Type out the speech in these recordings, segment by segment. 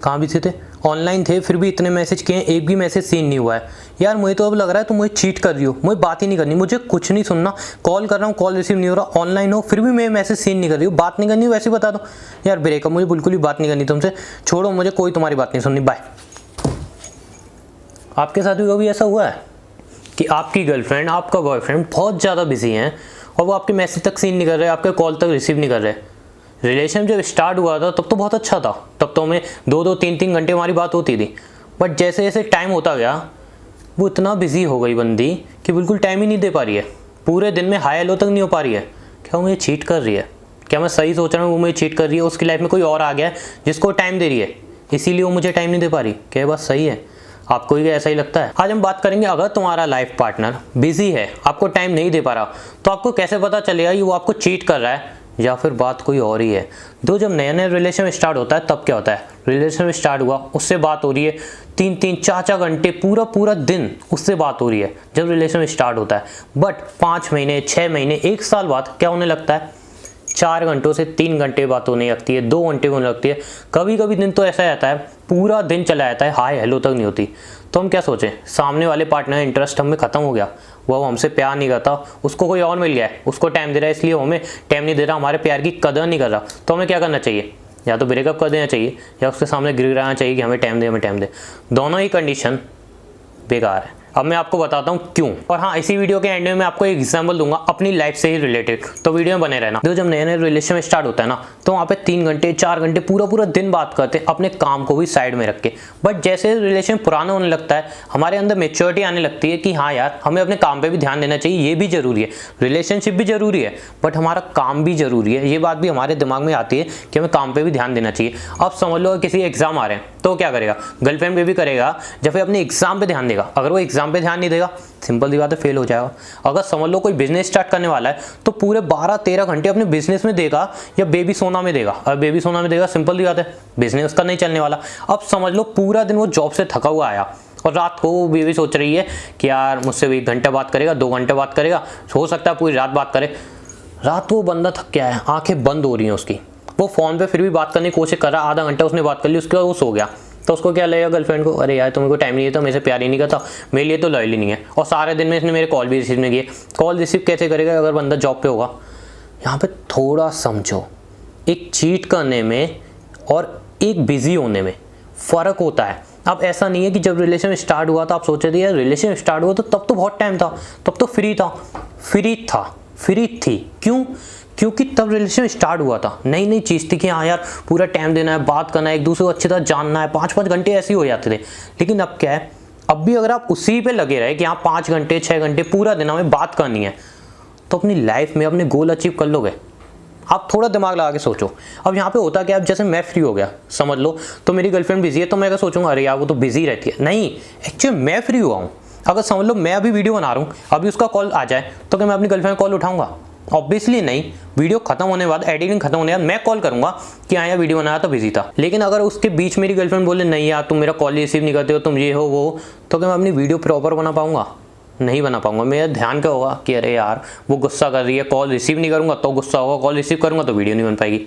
कहाँ बिजी थे? ऑनलाइन थे, फिर भी इतने मैसेज किए, एक भी मैसेज सीन नहीं हुआ है। यार मुझे तो अब लग रहा है तुम मुझे चीट कर रही हो, मुझे बात ही नहीं करनी, मुझे कुछ नहीं सुनना, कॉल कर रहा हूँ कॉल रिसीव नहीं हो रहा, ऑनलाइन हो फिर भी मैं मैसेज सीन नहीं कर रही हूँ, बात नहीं करनी वैसे ही बता दो। यार ब्रेकअप, मुझे बिल्कुल भी बात नहीं करनी तुमसे, छोड़ो मुझे, कोई तुम्हारी बात नहीं सुननी, बाय। आपके साथ भी कभी ऐसा हुआ है कि आपकी गर्लफ्रेंड, आपका बॉयफ्रेंड बहुत ज़्यादा बिजी हैं और वो आपके मैसेज तक सीन नहीं कर रहे, आपके कॉल तक रिसीव नहीं कर रहे? रिलेशन जब स्टार्ट हुआ था तब तो बहुत अच्छा था, तब तो हमें 2-2 3-3 घंटे हमारी बात होती थी। बट जैसे जैसे टाइम होता गया वो इतना बिजी हो गई बंदी कि बिल्कुल टाइम ही नहीं दे पा रही है, पूरे दिन में हाय हेलो तक नहीं हो पा रही है। क्या वो मुझे चीट कर रही है? क्या मैं सही सोच रहा हूँ वो मुझे चीट कर रही है? उसकी लाइफ में कोई और आ गया है जिसको टाइम दे रही है, इसीलिए वो मुझे टाइम नहीं दे पा रही? क्या बात सही है? आपको ही ऐसा ही लगता है? आज हम बात करेंगे, अगर तुम्हारा लाइफ पार्टनर बिजी है, आपको टाइम नहीं दे पा रहा, तो आपको कैसे पता चलेगा कि वो आपको चीट कर रहा है या फिर बात कोई और ही है। तो जब नया नया रिलेशन स्टार्ट होता है तब क्या होता है, रिलेशन स्टार्ट हुआ, उससे बात हो रही है 3-3 4-4 घंटे, पूरा पूरा दिन उससे बात हो रही है जब रिलेशन स्टार्ट होता है। बट 5 महीने 6 महीने 1 साल बाद क्या होने लगता है, 4 घंटों से 3 घंटे बात होने लगती है, 2 घंटे होने लगती है, कभी कभी दिन तो ऐसा रहता है पूरा दिन चला जाता है, हाय हेलो तक नहीं होती। तो हम क्या सोचें, सामने वाले पार्टनर इंटरेस्ट हमें खत्म हो गया, वो हमसे प्यार नहीं करता, उसको कोई और मिल गया है, उसको टाइम दे रहा है, इसलिए हमें टाइम नहीं दे रहा, हमारे प्यार की कदर नहीं कर रहा। तो हमें क्या करना चाहिए? या तो ब्रेकअप कर देना चाहिए या उसके सामने गिड़गिड़ाना चाहिए कि हमें टाइम दे, हमें टाइम दे। दोनों ही कंडीशन बेकार है। अब मैं आपको बताता हूँ क्यों। और हाँ, इसी वीडियो के एंड में मैं आपको एक एग्जांपल दूंगा अपनी लाइफ से ही रिलेटेड, तो वीडियो में बने रहना। जो जब नए नए रिलेशन में स्टार्ट होता है ना, तो वहाँ पे 3 घंटे 4 घंटे पूरा पूरा दिन बात करते हैं, अपने काम को भी साइड में रख के। बट जैसे रिलेशन पुराना होने लगता है, हमारे अंदर मेच्योरिटी आने लगती है कि हाँ यार, हमें अपने काम पे भी ध्यान देना चाहिए, ये भी जरूरी है, रिलेशनशिप भी जरूरी है, बट हमारा काम भी जरूरी है। ये बात भी हमारे दिमाग में आती है कि हमें काम पे भी ध्यान देना चाहिए। अब समझ लो किसी एग्जाम आ रहे हैं तो क्या करेगा, गर्लफ्रेंड पे भी करेगा, जब फिर अपने एग्जाम पे ध्यान देगा। अगर वो एग्जाम पे ध्यान नहीं देगा, सिंपल सी बात है, फेल हो जाएगा। अगर समझ लो कोई बिजनेस स्टार्ट करने वाला है तो पूरे 12-13 घंटे अपने बिजनेस में देगा या बेबी सोना में देगा। अगर बेबी सोना में देगा, सिंपल सी बात है, बिजनेस उसका नहीं चलने वाला। अब समझ लो पूरा दिन वो जॉब से थका हुआ आया और रात को वो बेबी सोच रही है कि यार मुझसे 1 घंटा बात करेगा, 2 घंटे बात करेगा, हो सकता है पूरी रात बात करे। रात को वो बंदा थक गया है, आंखें बंद हो रही हैं उसकी, वो फोन पे फिर भी बात करने की कोशिश कर रहा है, आधा घंटा उसने बात कर ली, उसके बाद वो सो गया। तो उसको क्या लगेगा गर्लफ्रेंड को, अरे यार तुम्हें को टाइम नहीं देता, मेरे से प्यार ही नहीं करता, मेरे लिए तो लॉयल ही नहीं है, और सारे दिन में इसने मेरे कॉल भी रिसीव नहीं किए। कॉल रिसीव कैसे करेगा अगर बंदा जॉब पे होगा? यहाँ पे थोड़ा समझो, एक चीट करने में और एक बिजी होने में फ़र्क होता है। अब ऐसा नहीं है कि जब रिलेशन स्टार्ट हुआ था आप सोचे थे यार रिलेशन स्टार्ट हुआ तो तब तो बहुत टाइम था, तब तो फ्री थी। क्यों? क्योंकि तब रिलेशन स्टार्ट हुआ था, नई नई चीज़ थी कि हाँ यार पूरा टाइम देना है, बात करना है, एक दूसरे को अच्छी तरह जानना है, 5-5 घंटे ऐसे ही हो जाते थे। लेकिन अब क्या है, अब भी अगर आप उसी पे लगे रहे कि हाँ 5 घंटे 6 घंटे पूरा दिन हमें बात करनी है, तो अपनी लाइफ में अपने गोल अचीव कर लोगे? आप थोड़ा दिमाग लगा के सोचो। अब यहाँ पे होता क्या है, जैसे मैं फ्री हो गया समझ लो, तो मेरी गर्लफ्रेंड बिजी है, तो मैं क्या सोचूंगा, अरे यार वो तो बिजी रहती है। नहीं, एक्चुअली मैं फ्री हुआ हूँ। अगर समझ लो मैं अभी वीडियो बना रहा हूँ, अभी उसका कॉल आ जाए, तो क्या मैं अपनी गर्लफ्रेंड कॉल उठाऊंगा? ऑब्वियसली नहीं। वीडियो खत्म होने के बाद, एडिटिंग खत्म होने के बाद मैं कॉल करूंगा कि हाँ यार वीडियो बनाया तो बिजी था। लेकिन अगर उसके बीच मेरी गर्लफ्रेंड बोले नहीं यार तुम मेरा कॉल रिसीव नहीं करते हो, तुम ये हो वो, तो क्या मैं अपनी वीडियो प्रॉपर बना पाऊंगा? नहीं बना पाऊंगा। मेरा ध्यान क्या होगा कि अरे यार वो गुस्सा कर रही है, कॉल रिसीव नहीं करूंगा तो गुस्सा होगा, कॉल रिसीव करूंगा तो वीडियो नहीं बन पाएगी।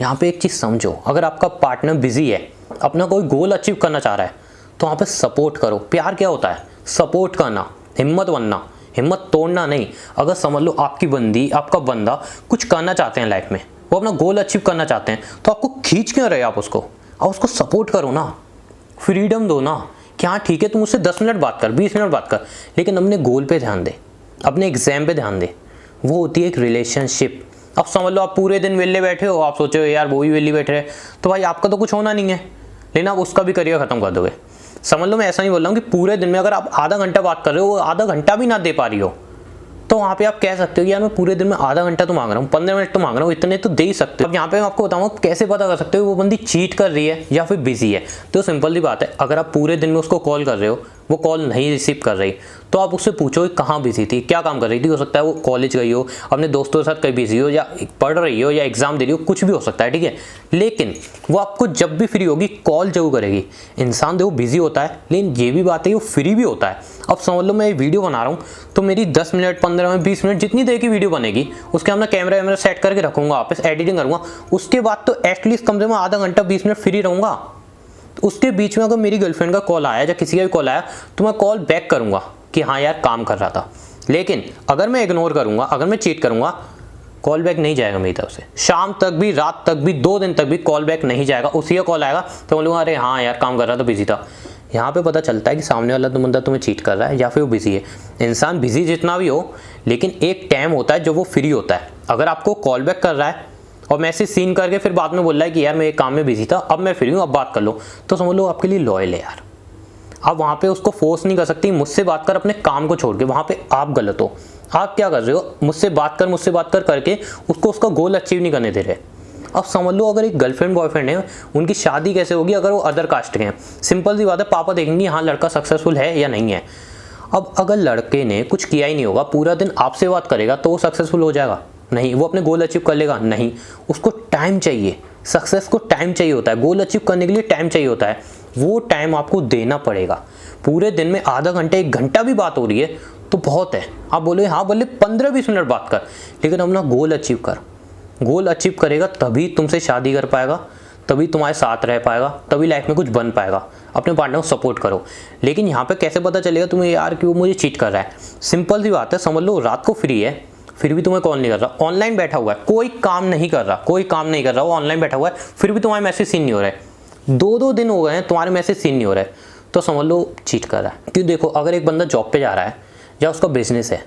यहाँ पे एक चीज़ समझो, अगर आपका पार्टनर बिजी है, अपना कोई गोल अचीव करना चाह रहा है, तो वहाँ पे सपोर्ट करो। प्यार क्या होता है? सपोर्ट करना, हिम्मत बनना, हिम्मत तोड़ना नहीं। अगर समझ लो आपकी बंदी, आपका बंदा कुछ करना चाहते हैं लाइफ में, वो अपना गोल अचीव करना चाहते हैं, तो आपको खींच क्यों रहे आप उसको? आप उसको सपोर्ट करो ना, फ्रीडम दो ना कि हाँ ठीक है तुम उससे 10 मिनट बात कर, 20 मिनट बात कर, लेकिन अपने गोल पे ध्यान दे, अपने एग्जाम पे ध्यान दे। वो होती है एक रिलेशनशिप। अब समझ लो आप पूरे दिन वेले बैठे हो, आप सोचो यार वो भी वेली बैठे रहे, तो भाई आपका तो कुछ होना नहीं है, लेकिन आप उसका भी करियर खत्म कर दोगे। समझ लो मैं ऐसा नहीं बोल रहा हूँ कि पूरे दिन में अगर आप आधा घंटा बात कर रहे हो, वो आधा घंटा भी ना दे पा रही हो, तो वहाँ पे आप कह सकते हो कि यार मैं पूरे दिन में आधा घंटा तो मांग रहा हूँ, 15 मिनट तो मांग रहा हूँ, इतने तो दे ही सकते हो। अब यहाँ पे मैं आपको बताऊंगा कैसे पता कर सकते हो वो बंदी चीट कर रही है या फिर बिजी है। तो सिंपल सी बात है, अगर आप पूरे दिन में उसको कॉल कर रहे हो, वो कॉल नहीं रिसीव कर रही, तो आप उससे पूछो कि कहाँ बिजी थी, क्या काम कर रही थी। हो सकता है वो कॉलेज गई हो, अपने दोस्तों के साथ कहीं बिजी हो, या पढ़ रही हो, या एग्जाम दे रही हो, कुछ भी हो सकता है, ठीक है। लेकिन वो आपको जब भी फ्री होगी कॉल जरूर करेगी। इंसान देखो बिजी होता है, लेकिन ये भी बात है वो फ्री भी होता है। अब समझ लो मैं वीडियो बना रहा हूँ, तो मेरी 10 मिनट 15 मिनट 20 मिनट जितनी देर की वीडियो बनेगी, उसके अपना कैमरा वैमरा सेट करके रखूंगा, वापस एडिटिंग करूँगा, उसके बाद तो एटलीस्ट कम से कम आधा घंटा 20 मिनट फ्री रहूँगा। तो उसके बीच में अगर मेरी गर्लफ्रेंड का कॉल आया या किसी का भी कॉल आया तो मैं कॉल बैक करूँगा कि हाँ यार काम कर रहा था। लेकिन अगर मैं इग्नोर करूँगा, अगर मैं चीट करूँगा, कॉल बैक नहीं जाएगा मेरी तरफ से। शाम तक भी, रात तक भी, 2 दिन तक भी कॉल बैक नहीं जाएगा। उसी का कॉल आएगा तो बोलूँगा अरे हाँ यार काम कर रहा था, बिजी था। यहाँ पे पता चलता है कि सामने वाला तो बंदा तुम्हें चीट कर रहा है या फिर वो बिजी है। इंसान बिजी जितना भी हो, लेकिन एक टाइम होता है जो वो फ्री होता है। अगर आपको कॉल बैक कर रहा है और मैसेज सीन करके फिर बाद में बोल रहा है कि यार मैं एक काम में बिजी था, अब मैं फ्री हूँ, अब बात कर लो, तो समझ लो आपके लिए लॉयल है यार। आप वहाँ पे उसको फोर्स नहीं कर सकती, मुझसे बात कर अपने काम को छोड़ के, वहाँ पे आप गलत हो। आप क्या कर रहे हो, मुझसे बात कर करके उसको उसका गोल अचीव नहीं करने दे रहे। अब समझ लो अगर एक गर्लफ्रेंड बॉयफ्रेंड है, उनकी शादी कैसे होगी अगर वो अदर कास्ट के हैं। सिंपल सी बात है, पापा देखेंगे हाँ लड़का सक्सेसफुल है या नहीं है। अब अगर लड़के ने कुछ किया ही नहीं होगा, पूरा दिन आपसे बात करेगा तो वो सक्सेसफुल हो जाएगा? नहीं। वो अपने गोल अचीव कर लेगा? नहीं। उसको टाइम चाहिए। सक्सेस को टाइम चाहिए होता है, गोल अचीव करने के लिए टाइम चाहिए होता है। वो टाइम आपको देना पड़ेगा। पूरे दिन में आधा घंटा 1 घंटा भी बात हो रही है तो बहुत है। आप बोले हाँ बोले 15-20 मिनट बात कर, लेकिन अपना गोल अचीव कर। गोल अचीव करेगा तभी तुमसे शादी कर पाएगा, तभी तुम्हारे साथ रह पाएगा, तभी लाइफ में कुछ बन पाएगा। अपने पार्टनर को सपोर्ट करो। लेकिन यहाँ पे कैसे पता चलेगा तुम्हें यार कि वो मुझे चीट कर रहा है? सिंपल सी बात है, समझ लो रात को फ्री है फिर भी तुम्हें कॉल नहीं कर रहा, ऑनलाइन बैठा हुआ है, कोई काम नहीं कर रहा, वो ऑनलाइन बैठा हुआ है, फिर भी तुम्हारे मैसेज सीन नहीं हो रहा है। 2 दिन हो गए हैं तुम्हारे मैसेज सीन नहीं हो रहा है, तो समझ लो चीट कर रहा है। क्यों? देखो अगर एक बंदा जॉब पे जा रहा है या उसका बिजनेस है,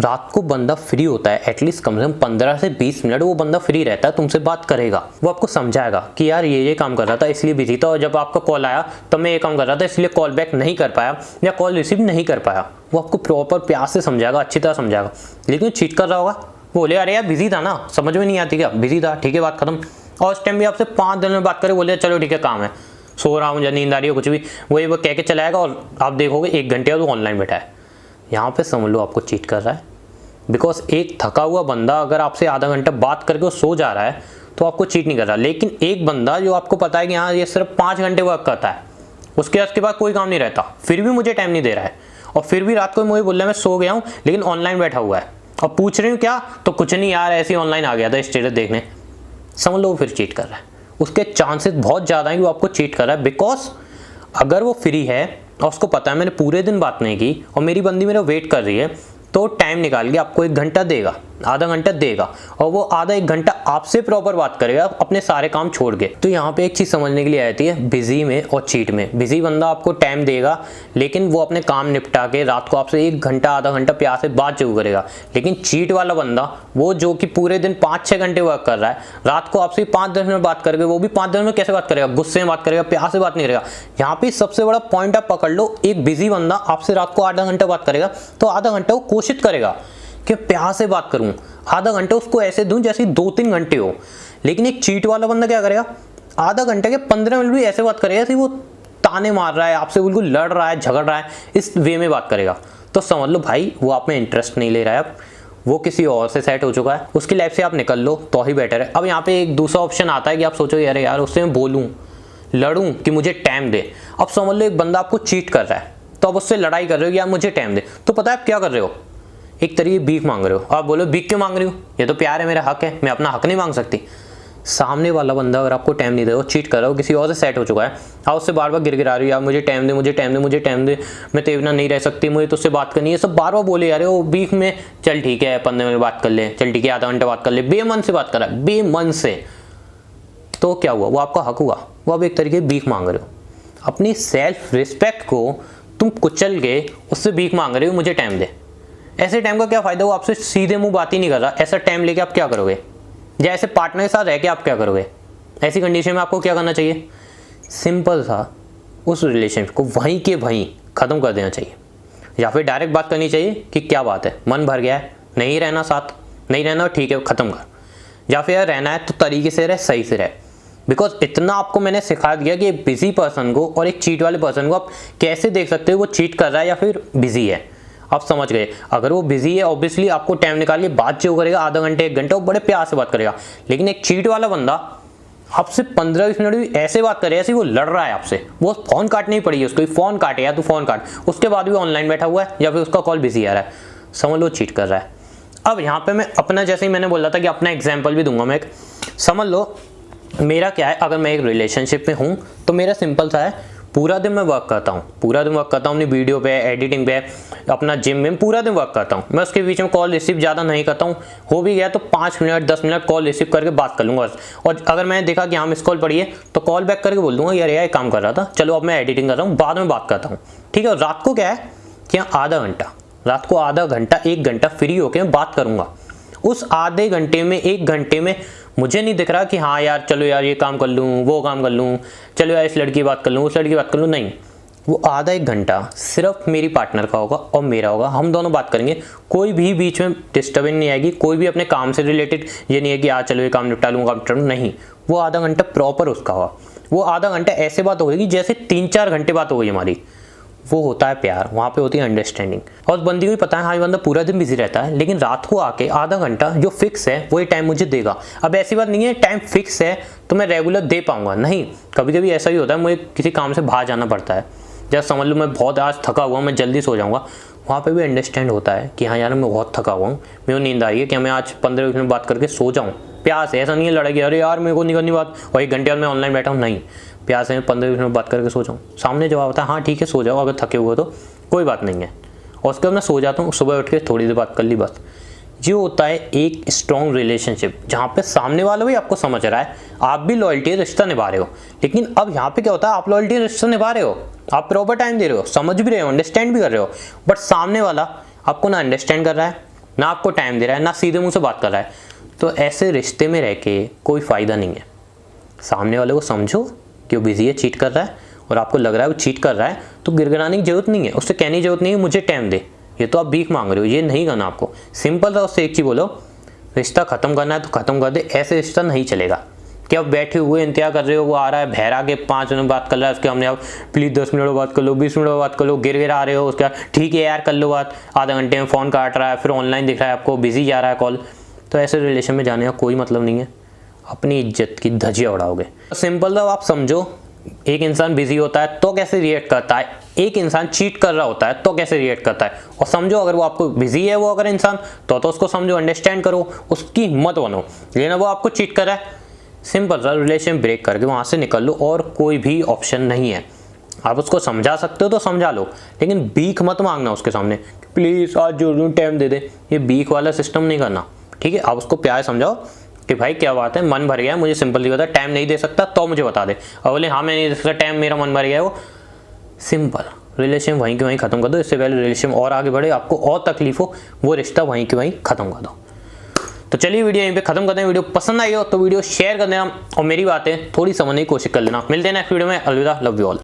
रात को बंदा फ्री होता है, एटलीस्ट कम से कम 15 से 20 मिनट वो बंदा फ्री रहता है, तुमसे बात करेगा। वो आपको समझाएगा कि यार ये काम कर रहा था इसलिए बिजी था, और जब आपका कॉल आया तब मैं ये काम कर रहा था इसलिए कॉल बैक नहीं कर पाया या कॉल रिसीव नहीं कर पाया। वो आपको प्रॉपर प्यार से समझाएगा, अच्छी तरह समझाएगा। लेकिन चीट कर रहा होगा, बोले अरे यार बिजी था ना, समझ में नहीं आती क्या, बिजी था, ठीक है बात खत्म। और उस टाइम भी आपसे 5 दिन में बात करे, बोले चलो ठीक है काम है, सो रहा हूँ या नींद आ रही है, कुछ भी वो कह के चलाएगा और आप देखोगे 1 घंटे वो ऑनलाइन बैठा है। यहाँ पे समझ लो आपको चीट कर रहा है। बिकॉज एक थका हुआ बंदा अगर आपसे आधा घंटा बात करके वो सो जा रहा है तो आपको चीट नहीं कर रहा। लेकिन एक बंदा जो आपको पता है कि हाँ ये सिर्फ 5 घंटे वर्क करता है, उसके बाद कोई काम नहीं रहता, फिर भी मुझे टाइम नहीं दे रहा है, और फिर भी रात को मुझे बोल रहा है मैं सो गया हूँ लेकिन ऑनलाइन बैठा हुआ है, और पूछ रही हूँ क्या, तो कुछ नहीं यार ऐसे ही ऑनलाइन आ गया था स्टेटस देखने, समझ लो वो फिर चीट कर रहा है। उसके चांसेस बहुत ज़्यादा हैं कि वो आपको चीट कर रहा है। बिकॉज अगर वो फ्री है और उसको पता है मैंने पूरे दिन बात नहीं की और मेरी बंदी मेरा वेट कर रही है, तो टाइम निकाल के आपको 1 घंटा देगा, आधा घंटा देगा, और वो आधा 1 घंटा आपसे प्रॉपर बात करेगा अपने सारे काम छोड़ के। तो यहाँ पे एक चीज़ समझने के लिए आती है बिजी में और चीट में। बिजी बंदा आपको टाइम देगा लेकिन वो अपने काम निपटा के रात को आपसे 1 घंटा आधा घंटा प्यार से बात जरूर करेगा। लेकिन चीट वाला बंदा, वो जो कि पूरे दिन 5-6 घंटे वर्क कर रहा है, रात को आपसे 5-10 मिनट बात करके, वो भी 5-10 मिनट कैसे बात करेगा, गुस्से में बात करेगा, प्यार से बात नहीं करेगा। यहाँ पे सबसे बड़ा पॉइंट आप पकड़ लो, एक बिजी बंदा आपसे रात को आधा घंटा बात करेगा तो आधा घंटा वो कोशिश करेगा कि प्यार से बात करूं, आधा घंटा उसको ऐसे दूं जैसे 2-3 घंटे हो। लेकिन एक चीट वाला बंदा क्या करेगा, आधा घंटे के 15 मिनट भी ऐसे बात करेगा जैसे वो ताने मार रहा है, आपसे बिल्कुल लड़ रहा है, झगड़ रहा है, इस वे में बात करेगा। तो समझ लो भाई वो आप में इंटरेस्ट नहीं ले रहा है, अब वो किसी और से सेट हो चुका है, उसकी लाइफ से आप निकल लो तो ही बेटर है। अब यहाँ पे एक दूसरा ऑप्शन आता है कि आप सोचो अरे यार उससे मैं बोलूँ, लड़ूँ कि मुझे टाइम दे। अब समझ लो एक बंदा आपको चीट कर रहा है तो आप उससे लड़ाई कर रहे हो कि यार मुझे टाइम दे, तो पता है आप क्या कर रहे हो, एक तरीके भीख मांग रहे हो। आप बोलो भीख क्यों मांग रही हो, ये तो प्यार है, मेरा हक है, मैं अपना हक नहीं मांग सकती। सामने वाला बंदा अगर आपको टाइम नहीं दे, वो चीट कर रहा हो, किसी और से सेट हो चुका है, आप उससे बार बार गिरा रही हो, यार मुझे टाइम दे, मुझे टाइम दे, मुझे टाइम दे, मैं तेरे बिना नहीं रह सकती, मुझे तुझसे बात करनी है, सब बार बार बोले यार वो भीख में, चल ठीक है 15 मिनट बात कर ले, चल ठीक है आधा घंटा बात कर ले, बेमन से बात कर रहा है, बेमन से। तो क्या हुआ, वो आपका हक हुआ, वो आप एक तरीके भीख मांग रहे हो। अपनी सेल्फ रिस्पेक्ट को तुम कुचल के उससे भीख मांग रहे हो मुझे टाइम दे। ऐसे टाइम का क्या फायदा, वो आपसे सीधे मुंह बात ही नहीं कर रहा, ऐसा टाइम लेके आप क्या करोगे, या ऐसे पार्टनर के साथ रह के आप क्या करोगे। ऐसी कंडीशन में आपको क्या करना चाहिए, सिंपल सा उस रिलेशनशिप को वहीं के वहीं ख़त्म कर देना चाहिए, या फिर डायरेक्ट बात करनी चाहिए कि क्या बात है, मन भर गया है, नहीं रहना साथ, नहीं रहना ठीक है ख़त्म कर, या फिर रहना है तो तरीके से रहे, सही से रहे। बिकॉज इतना आपको मैंने सिखा दिया कि एक बिजी पर्सन को और एक चीट वाले पर्सन को आप कैसे देख सकते हो वो चीट कर रहा है या फिर बिजी है। आप समझ गए, अगर वो बिजी है ऑब्वियसली आपको टाइम निकाल के बात जो करेगा, आधा घंटे 1 घंटा वो बड़े प्यार से बात करेगा। लेकिन एक चीट वाला बंदा आपसे 15-20 मिनट भी ऐसे बात करे ऐसे वो लड़ रहा है आपसे, वो फ़ोन काटनी पड़ी उसको, फ़ोन काटे या तो फ़ोन काट, उसके बाद भी ऑनलाइन बैठा हुआ है या फिर उसका कॉल बिजी आ रहा है, समझ लो चीट कर रहा है। अब यहाँ पे मैं अपना, जैसे ही मैंने बोला था कि अपना एग्जाम्पल भी दूंगा मैं एक, समझ लो मेरा क्या है, अगर मैं एक रिलेशनशिप में हूँ तो मेरा सिंपल सा है, पूरा दिन मैं वर्क करता हूँ, पूरा दिन वर्क करता हूँ अपनी वीडियो पे, एडिटिंग पे, अपना जिम में पूरा दिन वर्क करता हूँ। मैं उसके बीच में कॉल रिसीव ज़्यादा नहीं करता हूँ, हो भी गया तो 5 मिनट 10 मिनट कॉल रिसीव करके बात कर लूँगा। और अगर मैंने देखा कि हाँ मिस कॉल पड़ी है तो कॉल बैक करके बोल दूँगा यार ये काम कर रहा था, चलो अब मैं एडिटिंग कर रहा हूँ, बाद में बात करता हूँ, ठीक है। और रात को क्या है कि आधा घंटा, रात को आधा घंटा 1 घंटा फ्री होकर मैं बात करूँगा। उस आधे घंटे में 1 घंटे में मुझे नहीं दिख रहा कि हाँ यार चलो यार ये काम कर लूँ, वो काम कर लूँ, चलो यार इस लड़की की बात कर लूँ, उस लड़की की बात कर लूँ, नहीं। वो आधा 1 घंटा सिर्फ मेरी पार्टनर का होगा और मेरा होगा, हम दोनों बात करेंगे, कोई भी बीच में डिस्टर्बेंस नहीं आएगी, कोई भी अपने काम से रिलेटेड ये नहीं है कि आज चलो ये काम निपटा लूँ, काम निपटा लूँ, नहीं। वो आधा घंटा प्रॉपर उसका होगा। वो आधा घंटा ऐसे बात होगी जैसे 3-4 घंटे बात हो गई हमारी। वो होता है प्यार, वहाँ पे होती है अंडरस्टैंडिंग। और उस बंदी को भी पता है हाँ ये बंदा पूरा दिन बिजी रहता है, लेकिन रात को आके आधा घंटा जो फिक्स है वही टाइम मुझे देगा। अब ऐसी बात नहीं है टाइम फिक्स है तो मैं रेगुलर दे पाऊंगा, नहीं। कभी कभी ऐसा भी होता है मुझे किसी काम से बाहर जाना पड़ता है, जैसे समझ लो मैं बहुत आज थका हुआ, मैं जल्दी सो जाऊँगा, वहाँ पे भी अंडरस्टैंड होता है कि हाँ यार मैं बहुत थका हुआ हूँ, मेरे को नींद आ रही है, कि मैं आज 15-20 मिनट बात करके सो जाऊँ। प्यास है, ऐसा नहीं है लड़ाई अरे यार मेरे को नहीं करनी बात और 1 घंटे बाद मैं ऑनलाइन बैठा हूँ, नहीं। प्यास है 15-20 मिनट बात करके सो जाऊँ, सामने जवाब होता है हाँ ठीक है सो जाओ, अगर थके हुए तो कोई बात नहीं है। और उसके बाद मैं सो जाता हूँ, सुबह उठ के थोड़ी देर बात कर ली बस। ये होता है एक स्ट्रॉन्ग रिलेशनशिप, जहाँ पे सामने वाला भी आपको समझ रहा है, आप भी लॉयल्टी रिश्ता निभा रहे हो। लेकिन अब यहाँ पे क्या होता है, आप लॉयल्टी रिश्ता निभा रहे हो, आप प्रॉपर टाइम दे रहे हो, समझ भी रहे हो, अंडरस्टैंड भी कर रहे हो, बट सामने वाला आपको ना अंडरस्टैंड कर रहा है, ना आपको टाइम दे रहा है, ना सीधे मुंह से बात कर रहा है। तो ऐसे रिश्ते में रह के कोई फ़ायदा नहीं है। सामने वाले को समझो कि वो बिजी है, चीट कर रहा है, और आपको लग रहा है वो चीट कर रहा है, तो गिड़गिड़ाने की जरूरत नहीं है, उससे कहने की जरूरत नहीं है मुझे टाइम दे, ये तो आप भीख मांग रहे हो, ये नहीं करना आपको। सिंपल सा उससे एक चीज़ बोलो, रिश्ता ख़त्म करना है तो ख़त्म कर दे, ऐसे रिश्ता नहीं चलेगा कि आप बैठे हुए इंतजार कर रहे हो, वो आ रहा है बहरा के 5 मिनट बात कर रहा है, उसके हमने आप प्लीज़ 10 मिनट बात कर लो, 20 मिनट बात कर लो, गिर आ रहे हो, उसका ठीक है यार कर लो बात, आधा घंटे में फ़ोन काट रहा है, फिर ऑनलाइन दिख रहा है आपको, बिजी जा रहा है कॉल। तो ऐसे रिलेशन में जाने का कोई मतलब नहीं है, अपनी इज्जत की धज्जियाँ उड़ाओगे। सिंपल सा आप समझो, एक इंसान बिजी होता है तो कैसे रिएक्ट करता है, एक इंसान चीट कर रहा होता है तो कैसे रिएक्ट करता है, और समझो अगर वो आपको बिजी है वो अगर इंसान तो उसको समझो, अंडरस्टैंड करो, उसकी हिम्मत बनो। लेकिन वो आपको चीट कर रहा है, सिंपल सा रिलेशन ब्रेक करके वहाँ से निकल लो, और कोई भी ऑप्शन नहीं है। आप उसको समझा सकते हो तो समझा लो, लेकिन भीख मत मांगना उसके सामने, प्लीज़ आज जो टाइम दे दे, ये भीख वाला सिस्टम नहीं करना, ठीक है। आप उसको प्यार समझाओ कि भाई क्या बात है, मन भर गया है, मुझे सिंपल सी बता, टाइम नहीं दे सकता तो मुझे बता दे, और बोले हाँ मैं नहीं दे सकता टाइम, मेरा मन भर गया है, वो सिंपल रिलेशन वहीं के वहीं ख़त्म कर दो। इससे पहले रिलेशन और आगे बढ़े, आपको और तकलीफ हो, वो रिश्ता वहीं के वहीं ख़त्म कर दो। तो चलिए वीडियो यहीं पे ख़त्म करते हैं। वीडियो पसंद आई हो तो वीडियो शेयर कर देना, और मेरी बातें थोड़ी समझने की कोशिश कर लेना। मिलते हैं नेक्स्ट वीडियो में, अलविदा, लव यू ऑल।